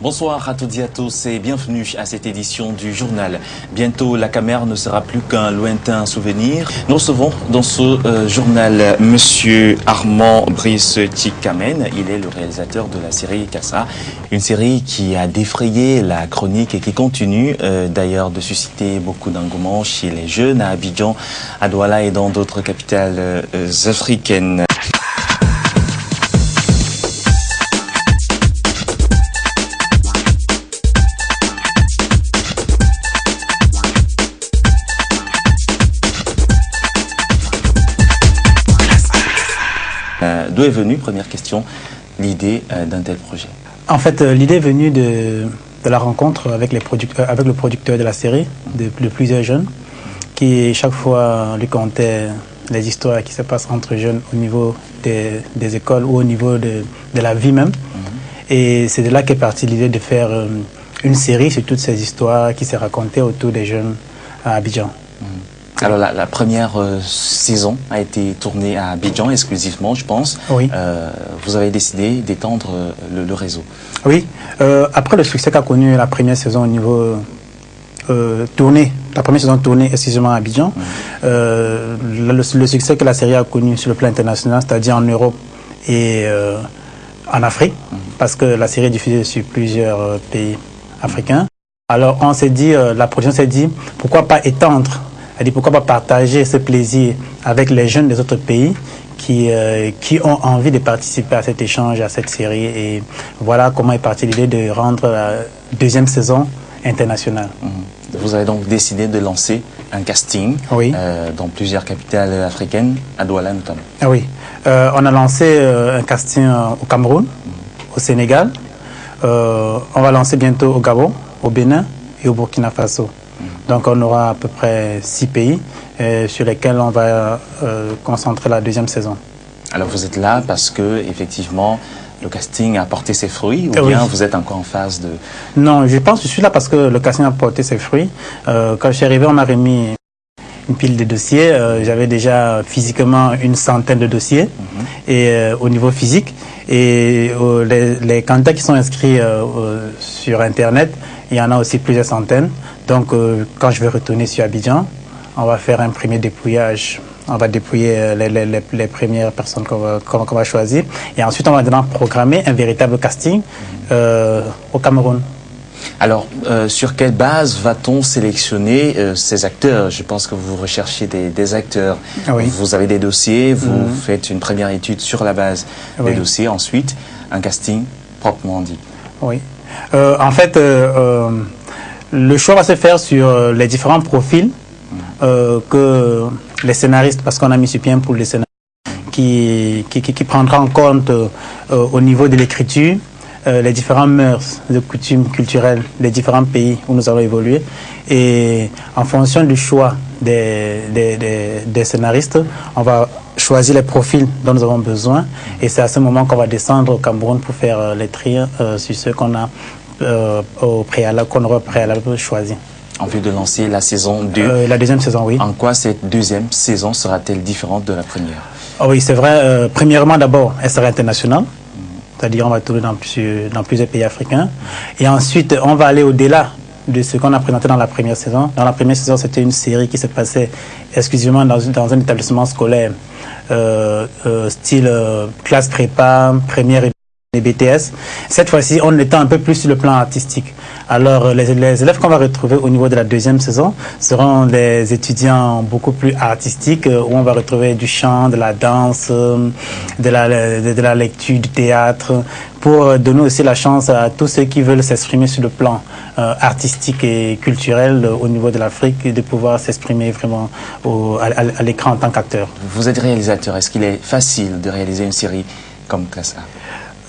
Bonsoir à toutes et à tous et bienvenue à cette édition du journal. Bientôt, la caméra ne sera plus qu'un lointain souvenir. Nous recevons dans ce journal Monsieur Armand Brice Tikamen. Il est le réalisateur de la série Kassa, une série qui a défrayé la chronique et qui continue d'ailleurs de susciter beaucoup d'engouement chez les jeunes à Abidjan, à Douala et dans d'autres capitales africaines. D'où est venue, première question, l'idée d'un tel projet? En fait, l'idée est venue de la rencontre avec le producteur de la série, de plusieurs jeunes, qui chaque fois lui contaient les histoires qui se passent entre jeunes au niveau des écoles ou au niveau de la vie même. Et c'est de là qu'est partie l'idée de faire une série sur toutes ces histoires qui se racontaient autour des jeunes à Abidjan. Alors la première saison a été tournée à Abidjan exclusivement, je pense. Oui. Vous avez décidé d'étendre le réseau. Oui. Après le succès qu'a connu la première saison au niveau tournée, la première saison tournée exclusivement à Abidjan, le succès que la série a connu sur le plan international, c'est-à-dire en Europe et en Afrique, parce que la série est diffusée sur plusieurs pays africains. Alors on s'est dit, la production s'est dit, pourquoi pas étendre? Elle dit pourquoi pas partager ce plaisir avec les jeunes des autres pays qui ont envie de participer à cet échange, à cette série. Et voilà comment est partie l'idée de rendre la deuxième saison internationale. Vous avez donc décidé de lancer un casting dans plusieurs capitales africaines, à Douala notamment. Oui, on a lancé un casting au Cameroun, au Sénégal. On va lancer bientôt au Gabon, au Bénin et au Burkina Faso. Donc on aura à peu près 6 pays sur lesquels on va concentrer la deuxième saison. Alors vous êtes là parce que effectivement le casting a porté ses fruits ou bien vous êtes encore en phase de... Non, je pense que je suis là parce que le casting a porté ses fruits. Quand je suis arrivé, on m'a remis une pile de dossiers. J'avais déjà physiquement une centaine de dossiers et au niveau physique. Et les candidats qui sont inscrits sur Internet, il y en a aussi plusieurs centaines. Donc, quand je vais retourner sur Abidjan, on va faire un premier dépouillage. On va dépouiller les premières personnes qu'on va choisir. Et ensuite, on va maintenant programmer un véritable casting au Cameroun. Alors, sur quelle base va-t-on sélectionner ces acteurs? Je pense que vous recherchez des acteurs. Vous avez des dossiers, vous faites une première étude sur la base des dossiers. Ensuite, un casting proprement dit. Oui. En fait, le choix va se faire sur les différents profils que les scénaristes, parce qu'on a mis sur pied pour les scénaristes, qui prendra en compte au niveau de l'écriture les différentes mœurs, les coutumes culturelles des différents pays où nous allons évoluer. Et en fonction du choix des scénaristes, on va choisir les profils dont nous avons besoin. Et c'est à ce moment qu'on va descendre au Cameroun pour faire les tri sur ceux qu'on a qu'on aura préalablement choisi. En vue de lancer la saison 2. La deuxième saison, oui. En quoi cette deuxième saison sera-t-elle différente de la première? Oui, c'est vrai. Premièrement, d'abord, elle sera internationale. C'est-à-dire on va tourner dans plusieurs pays africains. Et ensuite, on va aller au-delà de ce qu'on a présenté dans la première saison. Dans la première saison, c'était une série qui se passait exclusivement dans un établissement scolaire, style classe prépa, première et BTS. Cette fois-ci, on était un peu plus sur le plan artistique. Alors, les élèves qu'on va retrouver au niveau de la deuxième saison seront des étudiants beaucoup plus artistiques, où on va retrouver du chant, de la danse, de la lecture, du théâtre, pour donner aussi la chance à tous ceux qui veulent s'exprimer sur le plan artistique et culturel au niveau de l'Afrique, de pouvoir s'exprimer vraiment à l'écran en tant qu'acteur. Vous êtes réalisateur. Est-ce qu'il est facile de réaliser une série comme Kassa?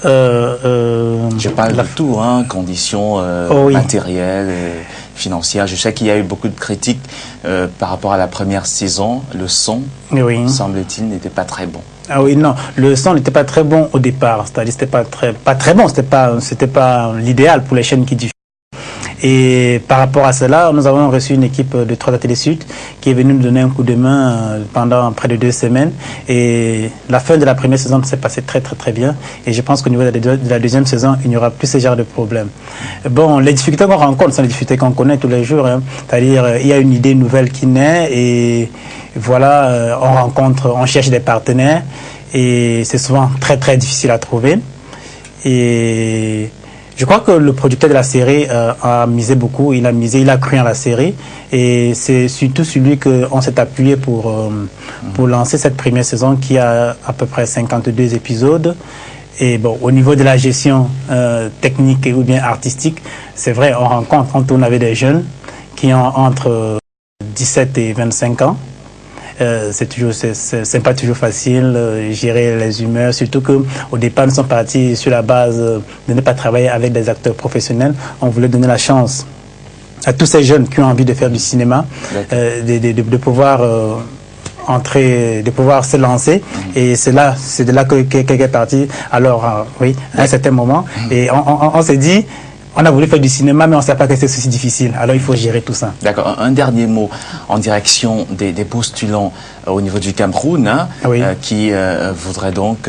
Je parle de tout, conditions matérielles, financières. Je sais qu'il y a eu beaucoup de critiques par rapport à la première saison. Le son, semble-t-il, n'était pas très bon. Ah oui, non, le son n'était pas très bon au départ. C'est-à-dire c'était pas très bon, c'était pas l'idéal pour les chaînes qui diffusent. Et par rapport à cela, nous avons reçu une équipe de 3 Télé Sud qui est venue nous donner un coup de main pendant près de 2 semaines. Et la fin de la première saison s'est passée très bien. Et je pense qu'au niveau de la deuxième saison, il n'y aura plus ce genre de problème. Bon, les difficultés qu'on rencontre sont les difficultés qu'on connaît tous les jours. Hein. C'est-à-dire, il y a une idée nouvelle qui naît et voilà, on cherche des partenaires et c'est souvent très difficile à trouver. Et je crois que le producteur de la série a misé beaucoup, il a cru en la série et c'est surtout sur lui qu'on s'est appuyé pour lancer cette première saison qui a à peu près 52 épisodes. Et bon, au niveau de la gestion technique ou bien artistique, c'est vrai, on tourne avec des jeunes qui ont entre 17 et 25 ans. C'est pas toujours facile gérer les humeurs, surtout que au départ nous sommes partis sur la base de ne pas travailler avec des acteurs professionnels. On voulait donner la chance à tous ces jeunes qui ont envie de faire du cinéma, de pouvoir entrer, de pouvoir se lancer. Et c'est de là que quelqu'un est parti. Alors oui, à un certain moment, et on s'est dit. On a voulu faire du cinéma, mais on ne sait pas que c'est aussi difficile. Alors, il faut gérer tout ça. D'accord. Un dernier mot en direction des postulants au niveau du Cameroun, hein, oui. Qui voudraient donc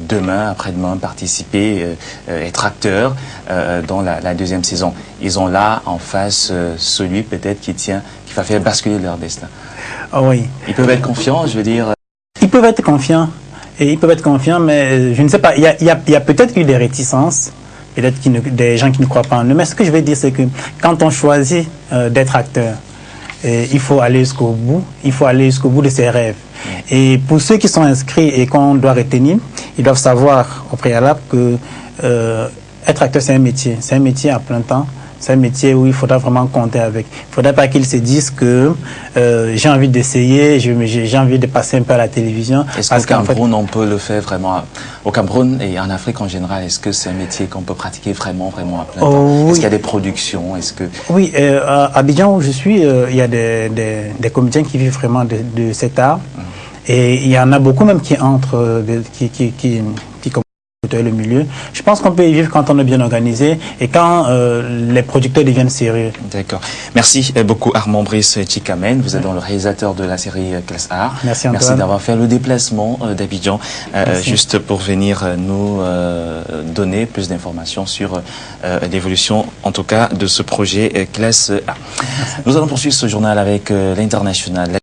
demain, après-demain, participer, être acteurs dans la deuxième saison. Ils ont là en face celui peut-être qui va faire basculer leur destin. Oui. Ils peuvent être confiants, je veux dire. Ils peuvent être confiants. Et ils peuvent être confiants, mais je ne sais pas. Il y a peut-être eu des réticences. Peut-être des gens qui ne croient pas en eux. Mais ce que je veux dire, c'est que quand on choisit d'être acteur, il faut aller jusqu'au bout. Il faut aller jusqu'au bout de ses rêves. Et pour ceux qui sont inscrits et qu'on doit retenir, ils doivent savoir au préalable que être acteur, c'est un métier. C'est un métier à plein temps. C'est un métier où il faudra vraiment compter avec. Il ne faudra pas qu'ils se disent que j'ai envie d'essayer, j'ai envie de passer un peu à la télévision. Est-ce qu'au Cameroun, on peut le faire vraiment au Cameroun et en Afrique en général, est-ce que c'est un métier qu'on peut pratiquer vraiment à plein temps? Oui. Est-ce qu'il y a des productions? Oui, à Abidjan où je suis, il y a des comédiens qui vivent vraiment de cet art. Et il y en a beaucoup même qui entrent, qui le milieu. Je pense qu'on peut y vivre quand on est bien organisé et quand les producteurs deviennent sérieux. D'accord. Merci beaucoup Armand Brice Tchikamen. Vous êtes dans le réalisateur de la série Classe Art. Merci Antoine. Merci d'avoir fait le déplacement d'Abidjan juste pour venir nous donner plus d'informations sur l'évolution, en tout cas, de ce projet Classe Art. Nous allons poursuivre ce journal avec l'international.